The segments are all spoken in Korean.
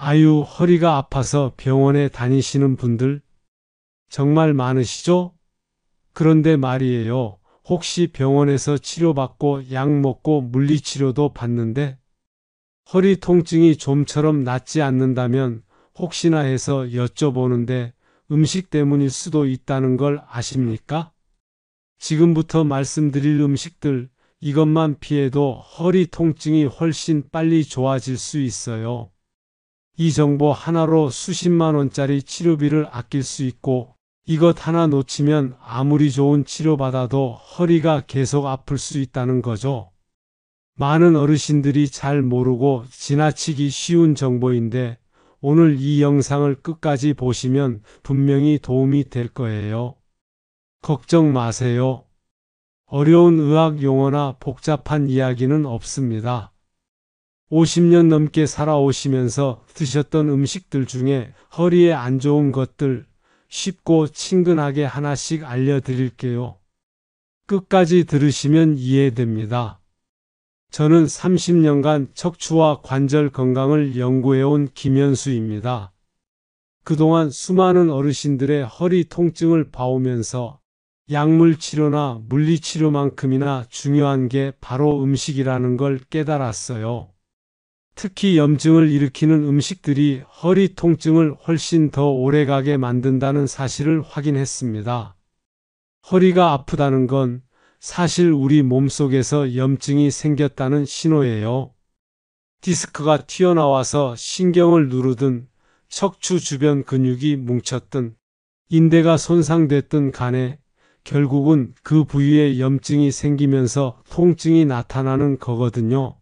아유, 허리가 아파서 병원에 다니시는 분들 정말 많으시죠? 그런데 말이에요. 혹시 병원에서 치료받고 약 먹고 물리치료도 받는데 허리 통증이 좀처럼 낫지 않는다면 혹시나 해서 여쭤보는데 음식 때문일 수도 있다는 걸 아십니까? 지금부터 말씀드릴 음식들, 이것만 피해도 허리 통증이 훨씬 빨리 좋아질 수 있어요. 이 정보 하나로 수십만 원짜리 치료비를 아낄 수 있고 이것 하나 놓치면 아무리 좋은 치료받아도 허리가 계속 아플 수 있다는 거죠. 많은 어르신들이 잘 모르고 지나치기 쉬운 정보인데 오늘 이 영상을 끝까지 보시면 분명히 도움이 될 거예요. 걱정 마세요. 어려운 의학 용어나 복잡한 이야기는 없습니다. 50년 넘게 살아오시면서 드셨던 음식들 중에 허리에 안 좋은 것들 쉽고 친근하게 하나씩 알려드릴게요. 끝까지 들으시면 이해됩니다. 저는 30년간 척추와 관절 건강을 연구해온 김현수입니다. 그동안 수많은 어르신들의 허리 통증을 봐오면서 약물 치료나 물리 치료만큼이나 중요한 게 바로 음식이라는 걸 깨달았어요. 특히 염증을 일으키는 음식들이 허리 통증을 훨씬 더 오래가게 만든다는 사실을 확인했습니다. 허리가 아프다는 건 사실 우리 몸속에서 염증이 생겼다는 신호예요. 디스크가 튀어나와서 신경을 누르든 척추 주변 근육이 뭉쳤든 인대가 손상됐든 간에 결국은 그 부위에 염증이 생기면서 통증이 나타나는 거거든요.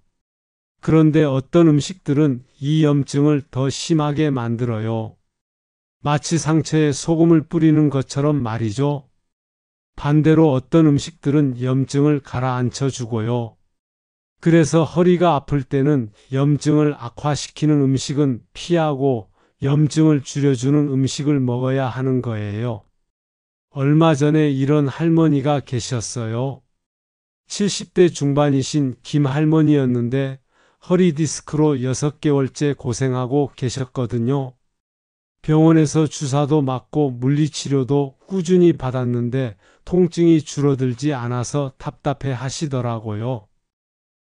그런데 어떤 음식들은 이 염증을 더 심하게 만들어요. 마치 상처에 소금을 뿌리는 것처럼 말이죠. 반대로 어떤 음식들은 염증을 가라앉혀 주고요. 그래서 허리가 아플 때는 염증을 악화시키는 음식은 피하고 염증을 줄여주는 음식을 먹어야 하는 거예요. 얼마 전에 이런 할머니가 계셨어요. 70대 중반이신 김 할머니였는데 허리 디스크로 6개월째 고생하고 계셨거든요. 병원에서 주사도 맞고 물리치료도 꾸준히 받았는데 통증이 줄어들지 않아서 답답해 하시더라고요.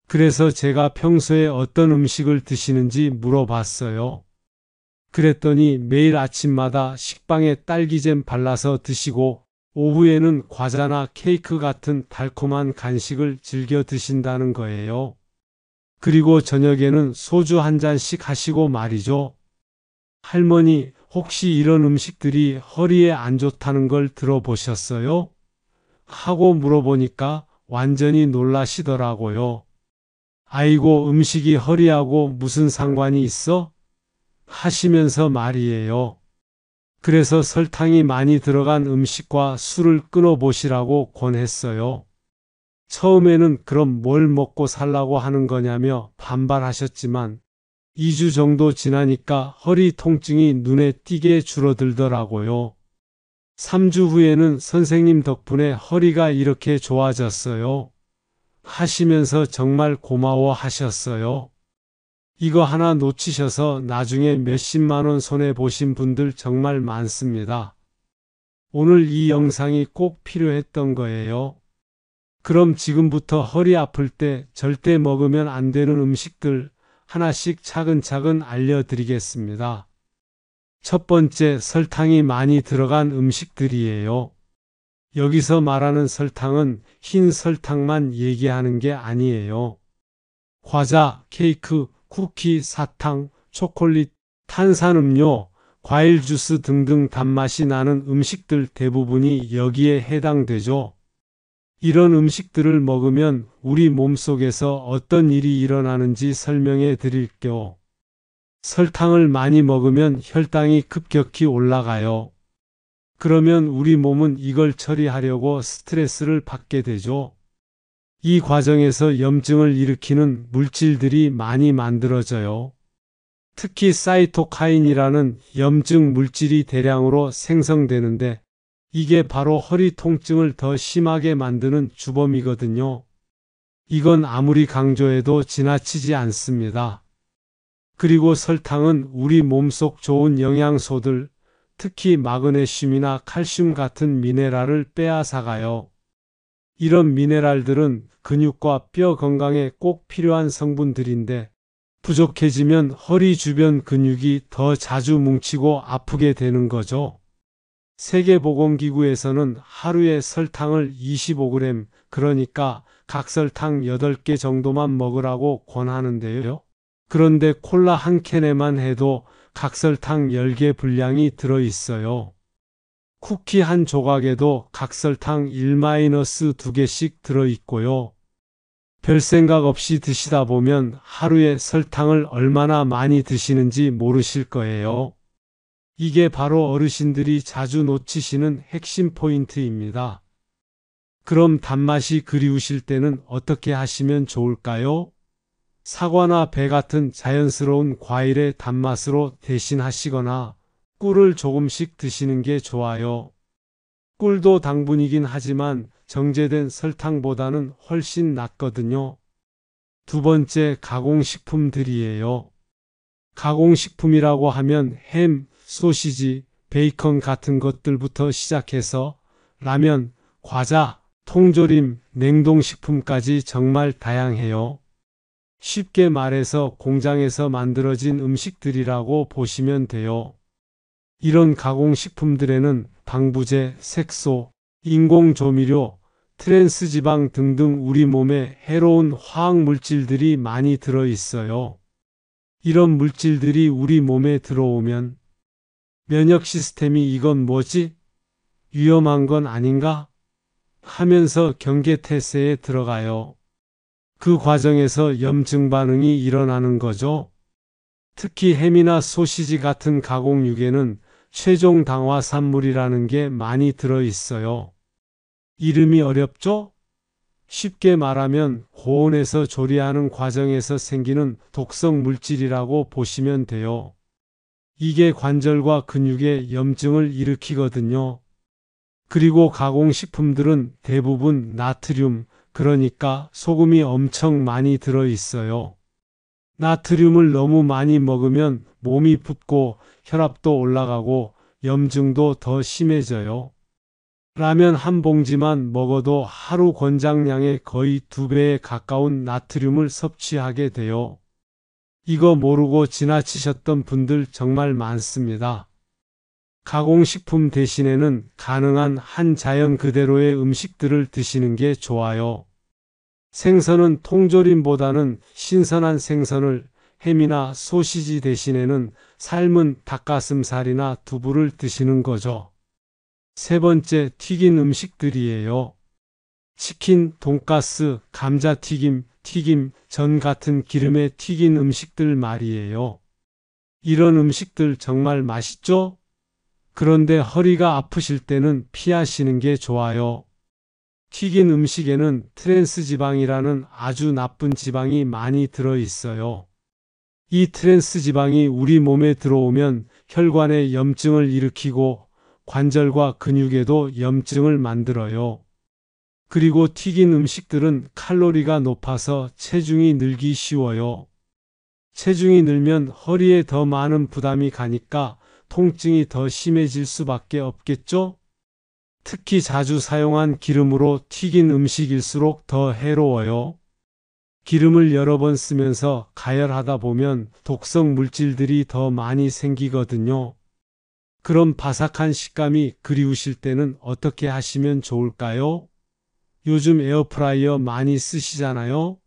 그래서 제가 평소에 어떤 음식을 드시는지 물어봤어요. 그랬더니 매일 아침마다 식빵에 딸기잼 발라서 드시고 오후에는 과자나 케이크 같은 달콤한 간식을 즐겨 드신다는 거예요. 그리고 저녁에는 소주 한 잔씩 하시고 말이죠. 할머니, 혹시 이런 음식들이 허리에 안 좋다는 걸 들어보셨어요? 하고 물어보니까 완전히 놀라시더라고요. 아이고, 음식이 허리하고 무슨 상관이 있어? 하시면서 말이에요. 그래서 설탕이 많이 들어간 음식과 술을 끊어보시라고 권했어요. 처음에는 그럼 뭘 먹고 살라고 하는 거냐며 반발하셨지만 2주 정도 지나니까 허리 통증이 눈에 띄게 줄어들더라고요. 3주 후에는 선생님 덕분에 허리가 이렇게 좋아졌어요. 하시면서 정말 고마워 하셨어요. 이거 하나 놓치셔서 나중에 몇십만 원 손해 보신 분들 정말 많습니다. 오늘 이 영상이 꼭 필요했던 거예요. 그럼 지금부터 허리 아플 때 절대 먹으면 안 되는 음식들 하나씩 차근차근 알려드리겠습니다. 첫 번째, 설탕이 많이 들어간 음식들이에요. 여기서 말하는 설탕은 흰 설탕만 얘기하는 게 아니에요. 과자, 케이크, 쿠키, 사탕, 초콜릿, 탄산음료, 과일 주스 등등 단맛이 나는 음식들 대부분이 여기에 해당되죠. 이런 음식들을 먹으면 우리 몸속에서 어떤 일이 일어나는지 설명해 드릴게요. 설탕을 많이 먹으면 혈당이 급격히 올라가요. 그러면 우리 몸은 이걸 처리하려고 스트레스를 받게 되죠. 이 과정에서 염증을 일으키는 물질들이 많이 만들어져요. 특히 사이토카인이라는 염증 물질이 대량으로 생성되는데 이게 바로 허리 통증을 더 심하게 만드는 주범이거든요. 이건 아무리 강조해도 지나치지 않습니다. 그리고 설탕은 우리 몸속 좋은 영양소들, 특히 마그네슘이나 칼슘 같은 미네랄을 빼앗아가요. 이런 미네랄들은 근육과 뼈 건강에 꼭 필요한 성분들인데 부족해지면 허리 주변 근육이 더 자주 뭉치고 아프게 되는 거죠. 세계보건기구에서는 하루에 설탕을 25g, 그러니까 각설탕 8개 정도만 먹으라고 권하는데요. 그런데 콜라 한 캔에만 해도 각설탕 10개 분량이 들어있어요. 쿠키 한 조각에도 각설탕 1-2개씩 들어있고요. 별 생각 없이 드시다 보면 하루에 설탕을 얼마나 많이 드시는지 모르실 거예요. 이게 바로 어르신들이 자주 놓치시는 핵심 포인트입니다. 그럼 단맛이 그리우실 때는 어떻게 하시면 좋을까요? 사과나 배 같은 자연스러운 과일의 단맛으로 대신하시거나 꿀을 조금씩 드시는 게 좋아요. 꿀도 당분이긴 하지만 정제된 설탕보다는 훨씬 낫거든요. 두 번째, 가공식품들이에요. 가공식품이라고 하면 햄, 소시지, 베이컨 같은 것들부터 시작해서 라면, 과자, 통조림, 냉동식품까지 정말 다양해요. 쉽게 말해서 공장에서 만들어진 음식들이라고 보시면 돼요. 이런 가공식품들에는 방부제, 색소, 인공조미료, 트랜스지방 등등 우리 몸에 해로운 화학물질들이 많이 들어있어요. 이런 물질들이 우리 몸에 들어오면 면역 시스템이 이건 뭐지? 위험한 건 아닌가? 하면서 경계태세에 들어가요. 그 과정에서 염증 반응이 일어나는 거죠. 특히 햄이나 소시지 같은 가공육에는 최종 당화산물이라는 게 많이 들어있어요. 이름이 어렵죠? 쉽게 말하면 고온에서 조리하는 과정에서 생기는 독성 물질이라고 보시면 돼요. 이게 관절과 근육에 염증을 일으키거든요. 그리고 가공식품들은 대부분 나트륨, 그러니까 소금이 엄청 많이 들어있어요. 나트륨을 너무 많이 먹으면 몸이 붓고 혈압도 올라가고 염증도 더 심해져요. 라면 한 봉지만 먹어도 하루 권장량의 거의 2배에 가까운 나트륨을 섭취하게 돼요. 이거 모르고 지나치셨던 분들 정말 많습니다. 가공식품 대신에는 가능한 한 자연 그대로의 음식들을 드시는 게 좋아요. 생선은 통조림보다는 신선한 생선을, 햄이나 소시지 대신에는 삶은 닭가슴살이나 두부를 드시는 거죠. 세 번째, 튀긴 음식들이에요. 치킨, 돈가스, 감자튀김, 전 같은 기름에 튀긴 음식들 말이에요. 이런 음식들 정말 맛있죠? 그런데 허리가 아프실 때는 피하시는 게 좋아요. 튀긴 음식에는 트랜스지방이라는 아주 나쁜 지방이 많이 들어있어요. 이 트랜스지방이 우리 몸에 들어오면 혈관에 염증을 일으키고 관절과 근육에도 염증을 만들어요. 그리고 튀긴 음식들은 칼로리가 높아서 체중이 늘기 쉬워요. 체중이 늘면 허리에 더 많은 부담이 가니까 통증이 더 심해질 수밖에 없겠죠? 특히 자주 사용한 기름으로 튀긴 음식일수록 더 해로워요. 기름을 여러 번 쓰면서 가열하다 보면 독성 물질들이 더 많이 생기거든요. 그럼 바삭한 식감이 그리우실 때는 어떻게 하시면 좋을까요? 요즘 에어프라이어 많이 쓰시잖아요?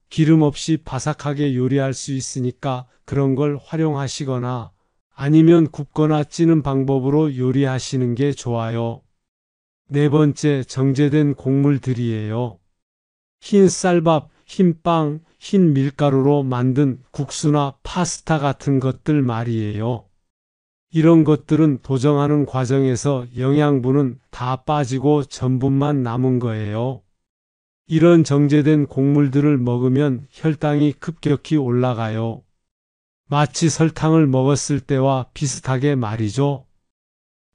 기름 없이 바삭하게 요리할 수 있으니까 그런 걸 활용하시거나 아니면 굽거나 찌는 방법으로 요리하시는 게 좋아요. 네 번째, 정제된 곡물들이에요. 흰 쌀밥, 흰 빵, 흰 밀가루로 만든 국수나 파스타 같은 것들 말이에요. 이런 것들은 도정하는 과정에서 영양분은 다 빠지고 전분만 남은 거예요. 이런 정제된 곡물들을 먹으면 혈당이 급격히 올라가요. 마치 설탕을 먹었을 때와 비슷하게 말이죠.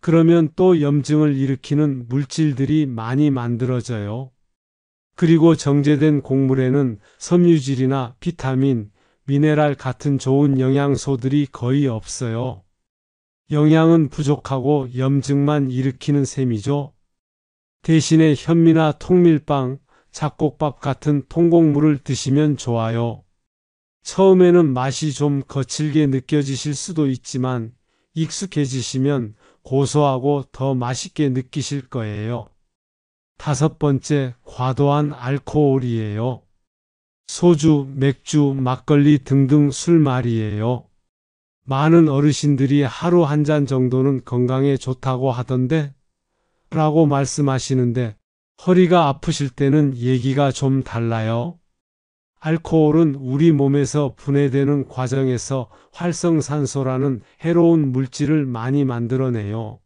그러면 또 염증을 일으키는 물질들이 많이 만들어져요. 그리고 정제된 곡물에는 섬유질이나 비타민, 미네랄 같은 좋은 영양소들이 거의 없어요. 영양은 부족하고 염증만 일으키는 셈이죠. 대신에 현미나 통밀빵, 잡곡밥 같은 통곡물을 드시면 좋아요. 처음에는 맛이 좀 거칠게 느껴지실 수도 있지만 익숙해지시면 고소하고 더 맛있게 느끼실 거예요. 다섯 번째, 과도한 알코올이에요. 소주, 맥주, 막걸리 등등 술 말이에요. 많은 어르신들이 하루 한 잔 정도는 건강에 좋다고 하던데 라고 말씀하시는데 허리가 아프실 때는 얘기가 좀 달라요. 알코올은 우리 몸에서 분해되는 과정에서 활성산소라는 해로운 물질을 많이 만들어내요.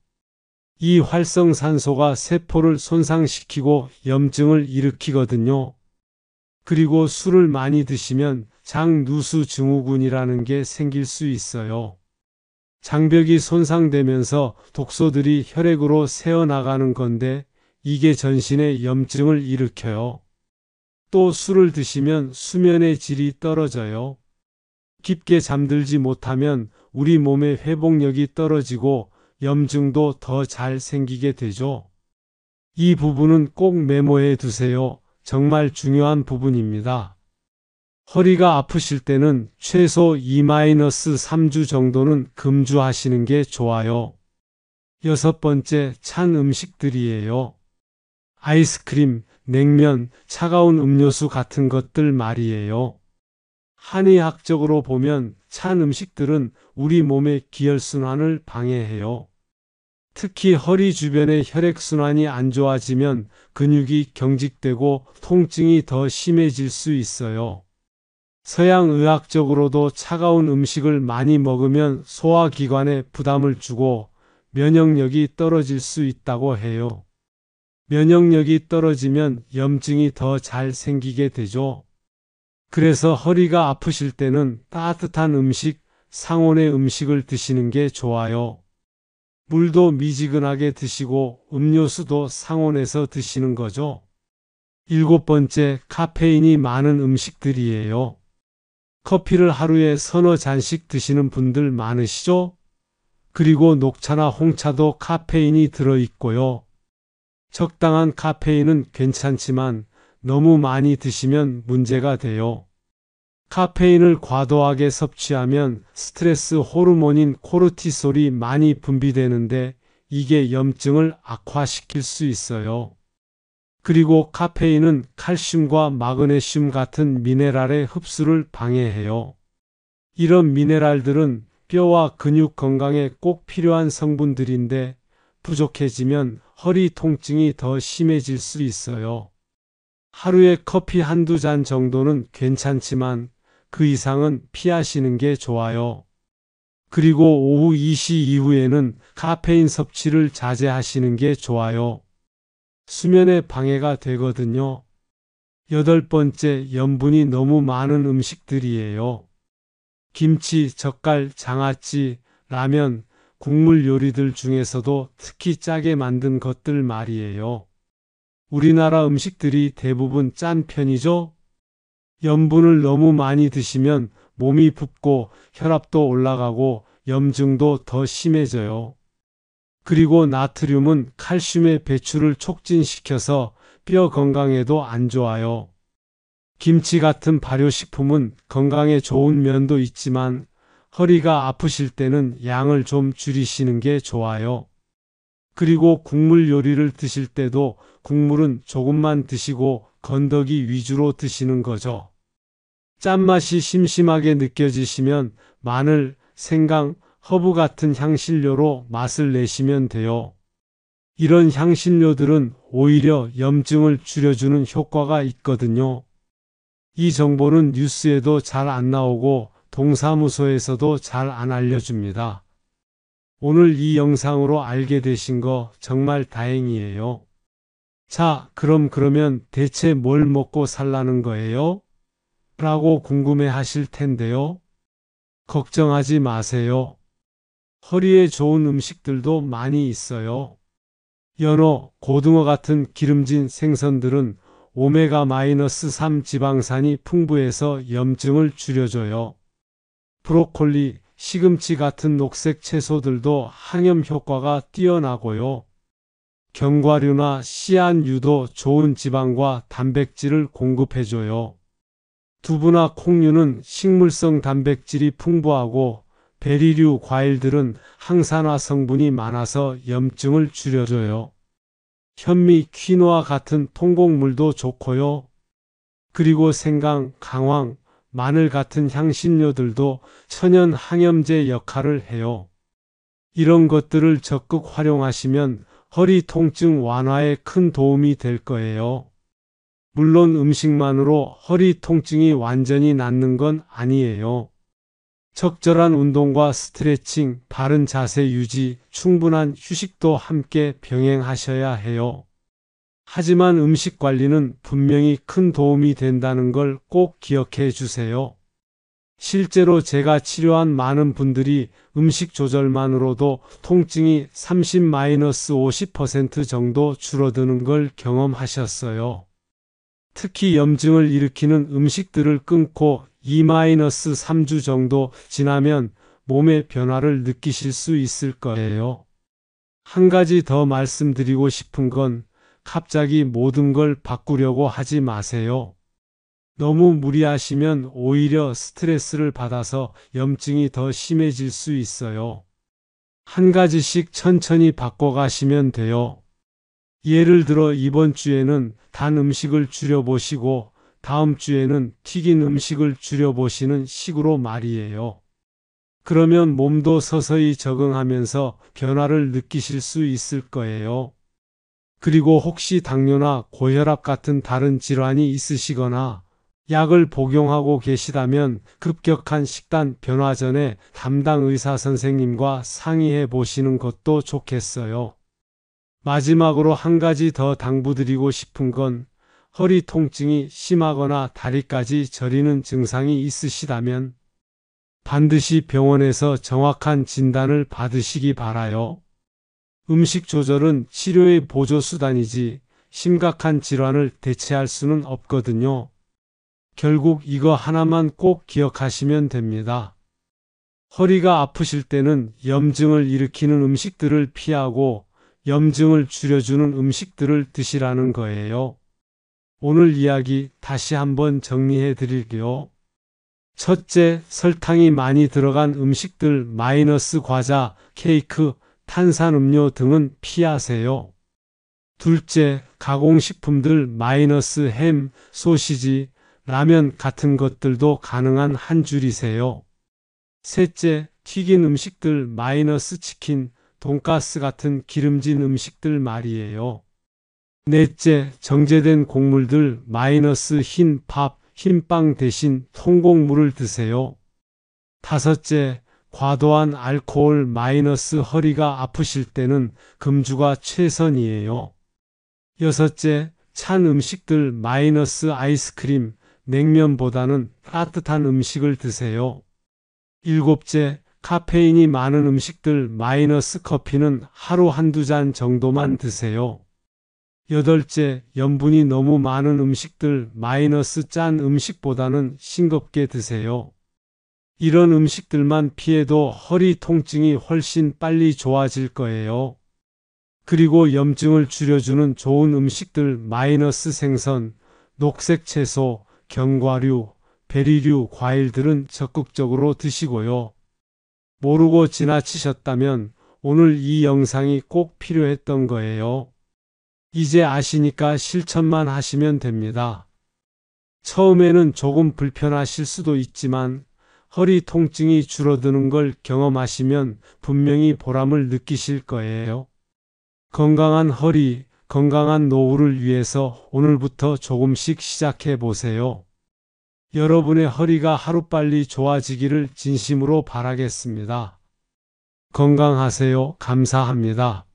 이 활성산소가 세포를 손상시키고 염증을 일으키거든요. 그리고 술을 많이 드시면 장누수 증후군이라는 게 생길 수 있어요. 장벽이 손상되면서 독소들이 혈액으로 새어나가는 건데 이게 전신에 염증을 일으켜요. 또 술을 드시면 수면의 질이 떨어져요. 깊게 잠들지 못하면 우리 몸의 회복력이 떨어지고 염증도 더 잘 생기게 되죠. 이 부분은 꼭 메모해 두세요. 정말 중요한 부분입니다. 허리가 아프실 때는 최소 2-3주 정도는 금주하시는 게 좋아요. 여섯 번째, 찬 음식들이에요. 아이스크림, 냉면, 차가운 음료수 같은 것들 말이에요. 한의학적으로 보면 찬 음식들은 우리 몸의 기혈순환을 방해해요. 특히 허리 주변의 혈액순환이 안 좋아지면 근육이 경직되고 통증이 더 심해질 수 있어요. 서양의학적으로도 차가운 음식을 많이 먹으면 소화기관에 부담을 주고 면역력이 떨어질 수 있다고 해요. 면역력이 떨어지면 염증이 더 잘 생기게 되죠. 그래서 허리가 아프실 때는 따뜻한 음식, 상온의 음식을 드시는 게 좋아요. 물도 미지근하게 드시고 음료수도 상온에서 드시는 거죠. 일곱 번째, 카페인이 많은 음식들이에요. 커피를 하루에 서너 잔씩 드시는 분들 많으시죠? 그리고 녹차나 홍차도 카페인이 들어있고요. 적당한 카페인은 괜찮지만 너무 많이 드시면 문제가 돼요. 카페인을 과도하게 섭취하면 스트레스 호르몬인 코르티솔이 많이 분비되는데 이게 염증을 악화시킬 수 있어요. 그리고 카페인은 칼슘과 마그네슘 같은 미네랄의 흡수를 방해해요. 이런 미네랄들은 뼈와 근육 건강에 꼭 필요한 성분들인데 부족해지면 허리 통증이 더 심해질 수 있어요. 하루에 커피 한두 잔 정도는 괜찮지만 그 이상은 피하시는 게 좋아요. 그리고 오후 2시 이후에는 카페인 섭취를 자제하시는 게 좋아요. 수면에 방해가 되거든요. 여덟 번째, 염분이 너무 많은 음식들이에요. 김치, 젓갈, 장아찌, 라면, 국물 요리들 중에서도 특히 짜게 만든 것들 말이에요. 우리나라 음식들이 대부분 짠 편이죠? 염분을 너무 많이 드시면 몸이 붓고 혈압도 올라가고 염증도 더 심해져요. 그리고 나트륨은 칼슘의 배출을 촉진시켜서 뼈 건강에도 안 좋아요. 김치 같은 발효식품은 건강에 좋은 면도 있지만 허리가 아프실 때는 양을 좀 줄이시는 게 좋아요. 그리고 국물 요리를 드실 때도 국물은 조금만 드시고 건더기 위주로 드시는 거죠. 짠맛이 심심하게 느껴지시면 마늘, 생강, 허브 같은 향신료로 맛을 내시면 돼요. 이런 향신료들은 오히려 염증을 줄여주는 효과가 있거든요. 이 정보는 뉴스에도 잘 안 나오고 동사무소에서도 잘 안 알려줍니다. 오늘 이 영상으로 알게 되신 거 정말 다행이에요. 자, 그러면 대체 뭘 먹고 살라는 거예요? 라고 궁금해 하실 텐데요. 걱정하지 마세요. 허리에 좋은 음식들도 많이 있어요. 연어, 고등어 같은 기름진 생선들은 오메가-3 지방산이 풍부해서 염증을 줄여줘요. 브로콜리, 시금치 같은 녹색 채소들도 항염 효과가 뛰어나고요. 견과류나 씨앗류도 좋은 지방과 단백질을 공급해줘요. 두부나 콩류는 식물성 단백질이 풍부하고 베리류 과일들은 항산화 성분이 많아서 염증을 줄여줘요. 현미, 퀴노아 같은 통곡물도 좋고요. 그리고 생강, 강황, 마늘 같은 향신료들도 천연 항염제 역할을 해요. 이런 것들을 적극 활용하시면 허리 통증 완화에 큰 도움이 될 거예요. 물론 음식만으로 허리 통증이 완전히 낫는 건 아니에요. 적절한 운동과 스트레칭, 바른 자세 유지, 충분한 휴식도 함께 병행하셔야 해요. 하지만 음식 관리는 분명히 큰 도움이 된다는 걸 꼭 기억해 주세요. 실제로 제가 치료한 많은 분들이 음식 조절만으로도 통증이 30-50% 정도 줄어드는 걸 경험하셨어요. 특히 염증을 일으키는 음식들을 끊고 2-3주 정도 지나면 몸의 변화를 느끼실 수 있을 거예요. 한 가지 더 말씀드리고 싶은 건 갑자기 모든 걸 바꾸려고 하지 마세요. 너무 무리하시면 오히려 스트레스를 받아서 염증이 더 심해질 수 있어요. 한 가지씩 천천히 바꿔가시면 돼요. 예를 들어 이번 주에는 단 음식을 줄여보시고 다음 주에는 튀긴 음식을 줄여보시는 식으로 말이에요. 그러면 몸도 서서히 적응하면서 변화를 느끼실 수 있을 거예요. 그리고 혹시 당뇨나 고혈압 같은 다른 질환이 있으시거나 약을 복용하고 계시다면 급격한 식단 변화 전에 담당 의사 선생님과 상의해 보시는 것도 좋겠어요. 마지막으로 한 가지 더 당부드리고 싶은 건 허리 통증이 심하거나 다리까지 저리는 증상이 있으시다면 반드시 병원에서 정확한 진단을 받으시기 바라요. 음식 조절은 치료의 보조수단이지 심각한 질환을 대체할 수는 없거든요. 결국 이거 하나만 꼭 기억하시면 됩니다. 허리가 아프실 때는 염증을 일으키는 음식들을 피하고 염증을 줄여주는 음식들을 드시라는 거예요. 오늘 이야기 다시 한번 정리해 드릴게요. 첫째, 설탕이 많이 들어간 음식들 과자, 케이크, 탄산음료 등은 피하세요. 둘째, 가공식품들 햄, 소시지, 라면 같은 것들도 가능한 한 줄이세요. 셋째, 튀긴 음식들 치킨, 돈가스 같은 기름진 음식들 말이에요. 넷째, 정제된 곡물들 흰 밥, 흰빵 대신 통곡물을 드세요. 다섯째, 과도한 알코올 허리가 아프실 때는 금주가 최선이에요. 여섯째, 찬 음식들 아이스크림, 냉면보다는 따뜻한 음식을 드세요. 일곱째, 카페인이 많은 음식들 커피는 하루 한두 잔 정도만 드세요. 여덟째, 염분이 너무 많은 음식들 짠 음식보다는 싱겁게 드세요. 이런 음식들만 피해도 허리 통증이 훨씬 빨리 좋아질 거예요. 그리고 염증을 줄여주는 좋은 음식들 생선, 녹색 채소, 견과류, 베리류 과일들은 적극적으로 드시고요. 모르고 지나치셨다면 오늘 이 영상이 꼭 필요했던 거예요. 이제 아시니까 실천만 하시면 됩니다. 처음에는 조금 불편하실 수도 있지만 허리 통증이 줄어드는 걸 경험하시면 분명히 보람을 느끼실 거예요. 건강한 허리, 건강한 노후를 위해서 오늘부터 조금씩 시작해 보세요. 여러분의 허리가 하루빨리 좋아지기를 진심으로 바라겠습니다. 건강하세요. 감사합니다.